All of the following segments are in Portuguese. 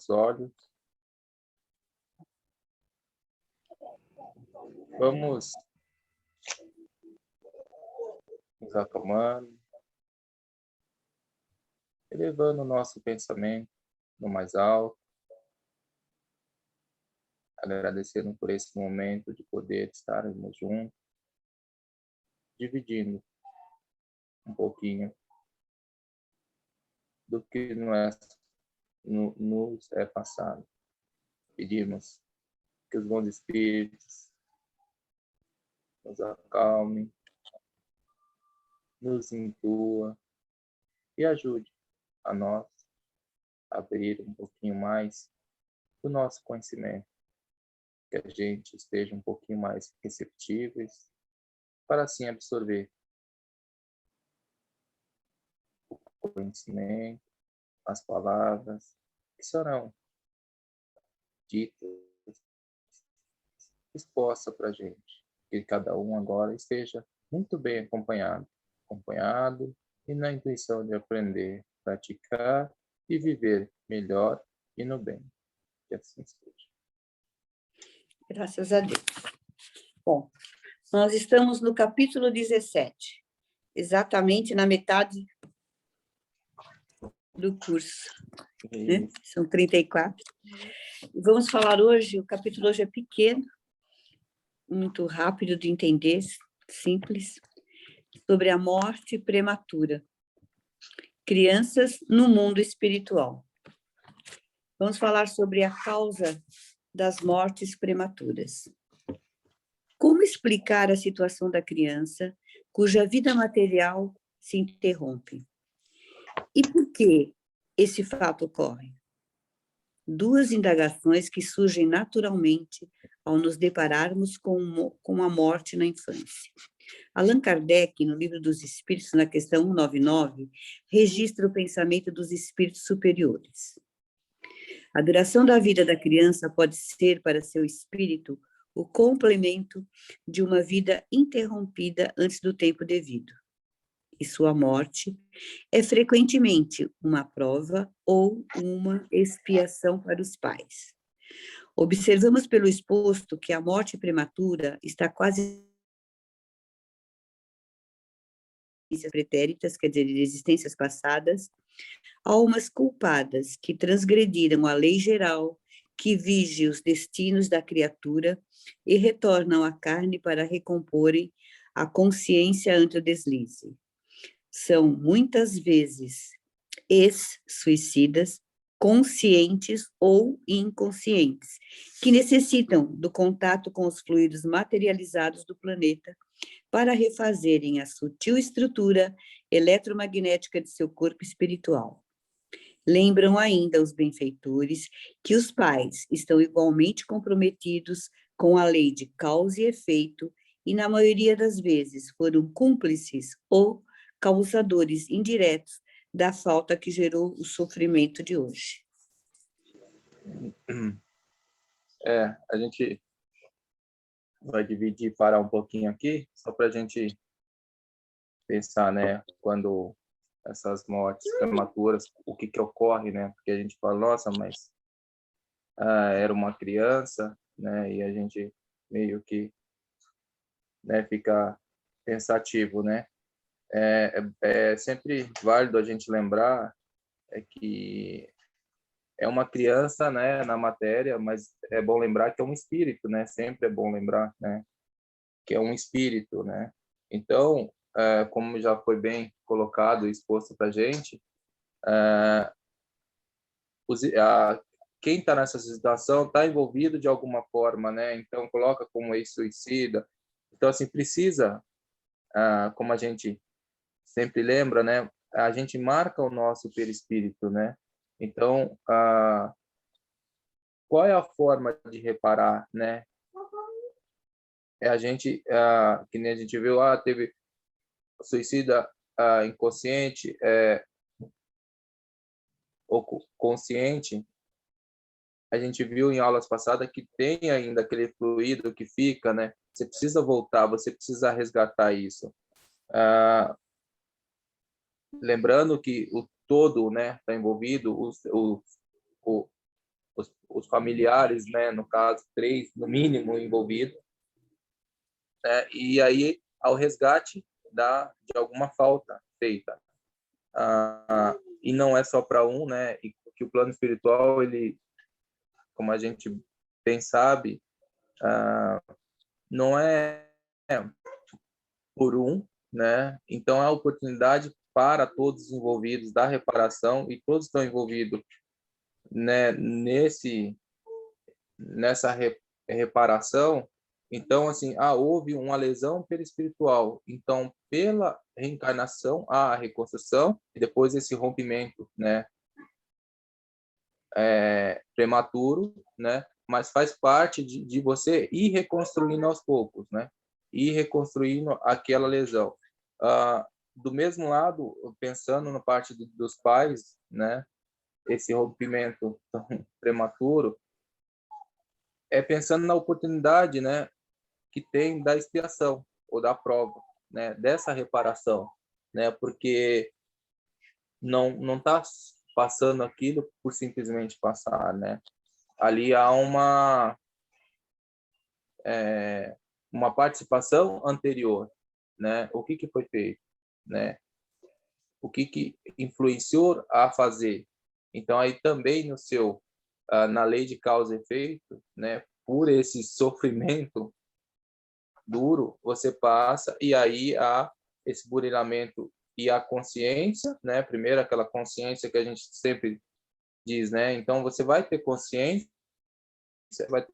os olhos. Vamos nos acalmando, elevando o nosso pensamento no mais alto, agradecendo por esse momento de poder estarmos juntos, dividindo um pouquinho do que nos é passado. Pedimos que os bons espíritos nos acalmem, nos intua e ajude a nós a abrir um pouquinho mais do nosso conhecimento, que a gente esteja um pouquinho mais receptíveis para assim absorver o conhecimento, as palavras que serão ditas, expostas para a gente. Que cada um agora esteja muito bem acompanhado e na intuição de aprender, praticar e viver melhor e no bem. Que assim seja. Graças a Deus. Bom, nós estamos no capítulo 17, exatamente na metade do curso, né? São 34. Vamos falar hoje, o capítulo hoje é pequeno, muito rápido de entender, simples, sobre a morte prematura. Crianças no mundo espiritual. Vamos falar sobre a causa das mortes prematuras. Como explicar a situação da criança cuja vida material se interrompe? E por que esse fato ocorre? Duas indagações que surgem naturalmente ao nos depararmos com a morte na infância. Allan Kardec, no Livro dos Espíritos, na questão 199, registra o pensamento dos espíritos superiores. A duração da vida da criança pode ser, para seu espírito, o complemento de uma vida interrompida antes do tempo devido. E sua morte é frequentemente uma prova ou uma expiação para os pais. Observamos pelo exposto que a morte prematura está quase pretéritas, quer dizer, de existências passadas, almas culpadas que transgrediram a lei geral que vige os destinos da criatura e retornam à carne para recomporem a consciência ante o deslize. São, muitas vezes, ex-suicidas, conscientes ou inconscientes, que necessitam do contato com os fluidos materializados do planeta para refazerem a sutil estrutura eletromagnética de seu corpo espiritual. Lembram ainda os benfeitores que os pais estão igualmente comprometidos com a lei de causa e efeito e, na maioria das vezes, foram cúmplices ou causadores indiretos da falta que gerou o sofrimento de hoje. A gente vai dividir, parar um pouquinho aqui, só para a gente pensar, né, quando essas mortes prematuras, o que ocorre, né, porque a gente fala, nossa, mas era uma criança, né, e a gente meio que, né, fica pensativo, né. É sempre válido a gente lembrar que é uma criança, né, na matéria, mas é bom lembrar que é um espírito, né? Sempre é bom lembrar, né, que é um espírito, né? Então, como já foi bem colocado e exposto para a gente, quem está nessa situação está envolvido de alguma forma, né? Então, coloca como ex-suicida. Então, assim, precisa, como a gente sempre lembra, né? A gente marca o nosso perispírito, né? Então, qual é a forma de reparar, né? É a gente, que nem a gente viu, teve suicida inconsciente ou consciente. A gente viu em aulas passadas que tem ainda aquele fluido que fica, né? Você precisa voltar, você precisa resgatar isso. Lembrando que o todo, né, está envolvido, os familiares, né, no caso, 3, no mínimo, envolvidos, né, e aí ao resgate de alguma falta feita. E não é só para um, né, e que o plano espiritual, ele, como a gente bem sabe, não é por um, né, então é a oportunidade para todos os envolvidos da reparação, e todos estão envolvidos, né, nessa reparação. Então, assim, houve uma lesão perispiritual. Então, pela reencarnação, há a reconstrução e depois esse rompimento, né, prematuro, né, mas faz parte de você ir reconstruindo aos poucos, né, ir reconstruindo aquela lesão. Do mesmo lado, pensando na parte dos pais, né, esse rompimento tão prematuro, pensando na oportunidade, né, que tem da expiação ou da prova, né, dessa reparação, né, porque não está passando aquilo por simplesmente passar, né. Ali há uma participação anterior, né. O que foi feito, né? O que influenciou a fazer? Então aí também na lei de causa e efeito, né, por esse sofrimento duro, você passa, e aí há esse burilamento e a consciência, né? Primeiro aquela consciência que a gente sempre diz, né? Então você vai ter consciência, vai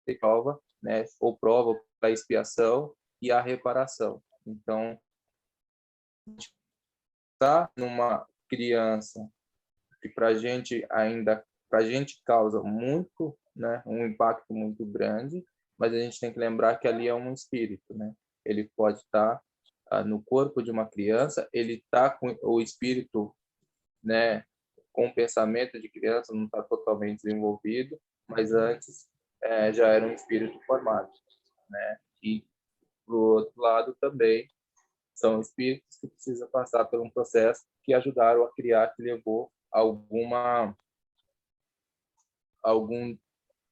ter prova, né? Ou prova para expiação e a reparação. Então, tá numa criança que para a gente causa muito, né? Um impacto muito grande, mas a gente tem que lembrar que ali é um espírito, né? Ele pode estar no corpo de uma criança, ele está com o espírito, né, com o pensamento de criança, não está totalmente desenvolvido, mas antes já era um espírito formado, né? E pro outro lado também são espíritos que precisam passar por um processo que ajudaram a criar, que levou algum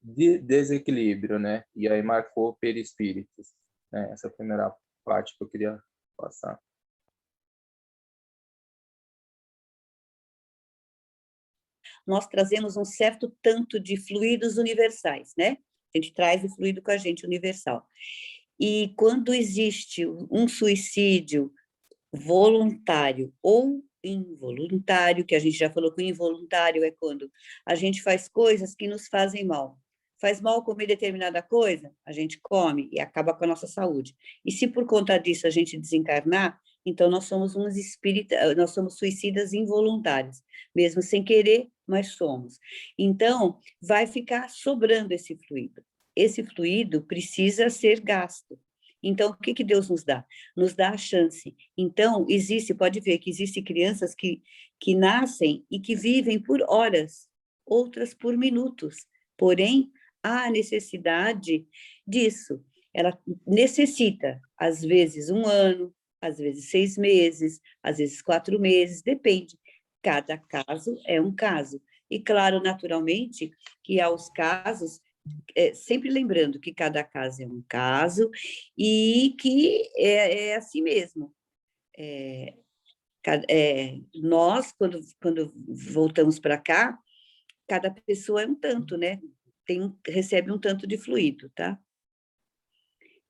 desequilíbrio, né? E aí marcou perispíritos, né? Essa é a primeira parte que eu queria passar. Nós trazemos um certo tanto de fluidos universais, né? A gente traz o fluido com a gente universal. E quando existe um suicídio voluntário ou involuntário, que a gente já falou que o involuntário é quando a gente faz coisas que nos fazem mal. Faz mal comer determinada coisa, a gente come e acaba com a nossa saúde. E se por conta disso a gente desencarnar, então nós somos uns espíritas, nós somos suicidas involuntários, mesmo sem querer, mas somos. Então, vai ficar sobrando esse fluido. Esse fluido precisa ser gasto. Então, o que Deus nos dá? Nos dá a chance. Então, pode ver que existem crianças que nascem e que vivem por horas, outras por minutos. Porém, há necessidade disso. Ela necessita, às vezes, 1 ano, às vezes 6 meses, às vezes 4 meses, depende. Cada caso é um caso. E, claro, naturalmente, que há os casos sempre lembrando que cada caso é um caso e que é assim mesmo. Nós, quando voltamos para cá, cada pessoa é um tanto, né? Recebe um tanto de fluido, tá?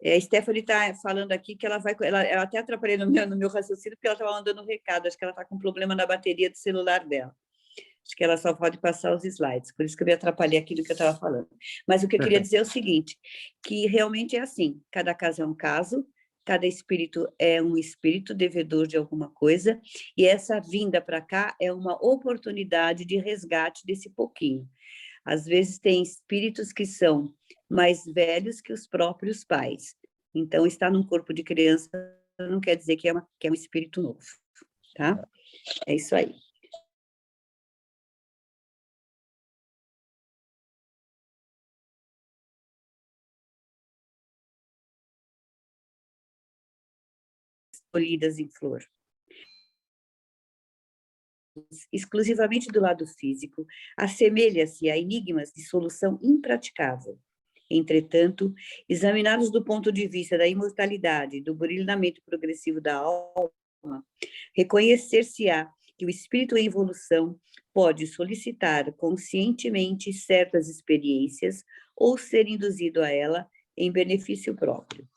A Stephanie está falando aqui que ela até atrapalhei no meu raciocínio, porque ela estava mandando um recado, acho que ela está com problema na bateria do celular dela. Acho que ela só pode passar os slides, por isso que eu me atrapalhei aqui do que eu estava falando. Mas o que eu queria dizer é o seguinte, que realmente é assim, cada caso é um caso, cada espírito é um espírito devedor de alguma coisa, e essa vinda para cá é uma oportunidade de resgate desse pouquinho. Às vezes tem espíritos que são mais velhos que os próprios pais, então estar num corpo de criança não quer dizer que é um espírito novo, tá? É isso aí. Colhidas em flor. exclusivamente do lado físico, assemelha-se a enigmas de solução impraticável. Entretanto, examinados do ponto de vista da imortalidade, do burilamento progressivo da alma, reconhecer-se-á que o espírito em evolução pode solicitar conscientemente certas experiências ou ser induzido a ela em benefício próprio.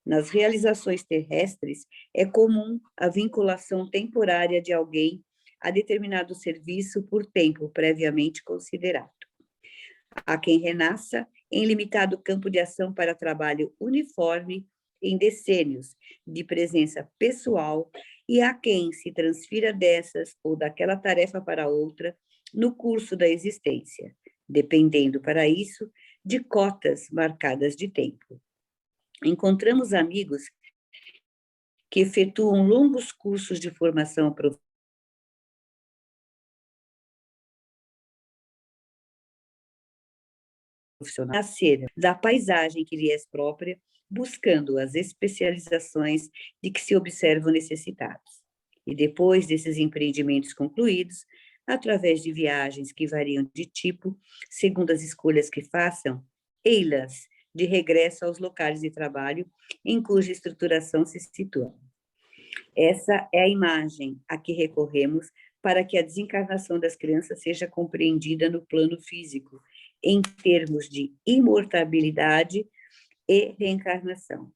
Nas realizações terrestres, é comum a vinculação temporária de alguém a determinado serviço por tempo previamente considerado. Há quem renasça em limitado campo de ação para trabalho uniforme em decênios de presença pessoal e há quem se transfira dessas ou daquela tarefa para outra no curso da existência, dependendo para isso de cotas marcadas de tempo. Encontramos amigos que efetuam longos cursos de formação profissional, nasceram da paisagem que lhes é própria, buscando as especializações de que se observam necessitados. E depois desses empreendimentos concluídos, através de viagens que variam de tipo, segundo as escolhas que façam, ei-las de regresso aos locais de trabalho em cuja estruturação se situam. Essa é a imagem a que recorremos para que a desencarnação das crianças seja compreendida no plano físico, em termos de imortalidade e reencarnação.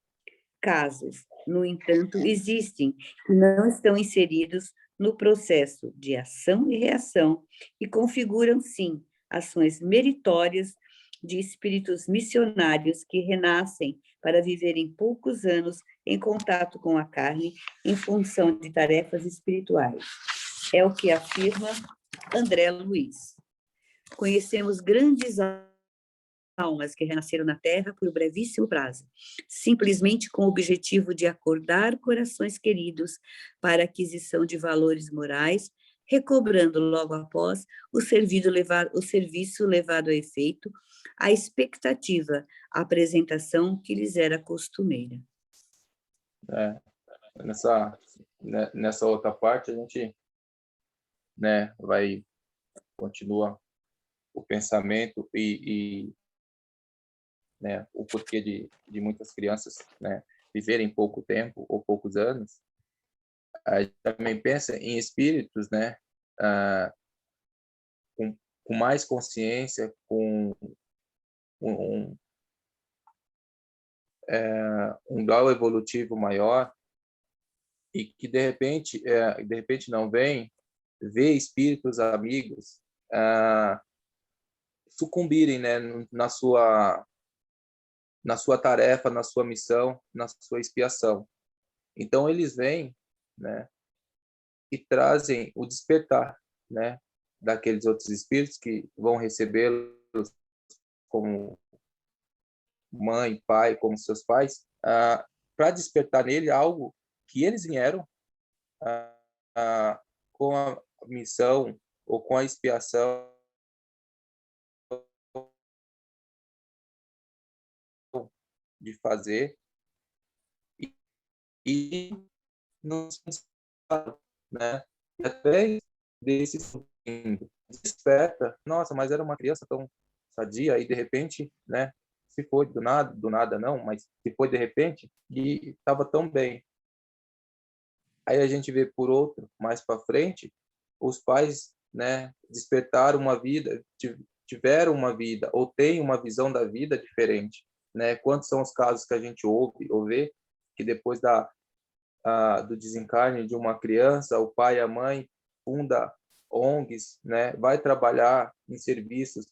Casos, no entanto, existem que não estão inseridos no processo de ação e reação e configuram, sim, ações meritórias de espíritos missionários que renascem para viverem poucos anos em contato com a carne em função de tarefas espirituais. É o que afirma André Luiz. Conhecemos grandes almas que renasceram na Terra por brevíssimo prazo, simplesmente com o objetivo de acordar corações queridos para a aquisição de valores morais, recobrando logo após o serviço levado a efeito, a expectativa, a apresentação que lhes era costumeira. Nessa outra parte, a gente, né, continua o pensamento e né, o porquê de muitas crianças, né, viverem pouco tempo ou poucos anos. A gente também pensa em espíritos, né, com mais consciência, com um grau evolutivo maior e que de repente não vem ver espíritos amigos sucumbirem, né, na sua tarefa, na sua missão, na sua expiação. Então eles vêm, né, e trazem o despertar, né, daqueles outros espíritos que vão recebê-los como mãe, pai, como seus pais, para despertar nele algo que eles vieram com a missão ou com a expiação de fazer e não se né? Até desse desperta, nossa, mas era uma criança tão sadia e de repente, né? Se foi do nada não, mas se foi de repente e estava tão bem. Aí a gente vê por outro, mais para frente, os pais, né? Despertaram uma vida, tiveram uma vida ou têm uma visão da vida diferente, né? Quantos são os casos que a gente ouve ou vê que depois do desencarne de uma criança, o pai e a mãe funda ONGs, né? Vai trabalhar em serviços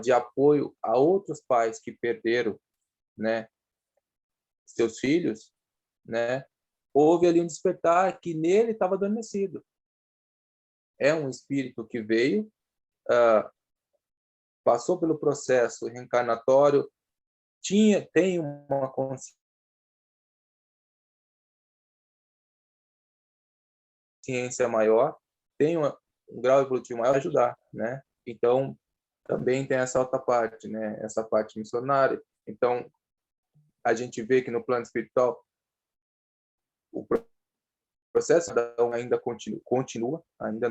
de apoio a outros pais que perderam, né, seus filhos, né? Houve ali um despertar que nele estava adormecido. É um espírito que veio, passou pelo processo reencarnatório, tem uma consciência maior, tem um grau evolutivo maior, ajudar, né? Então, também tem essa outra parte, né? Essa parte missionária. Então, a gente vê que no plano espiritual o processo ainda continua, ainda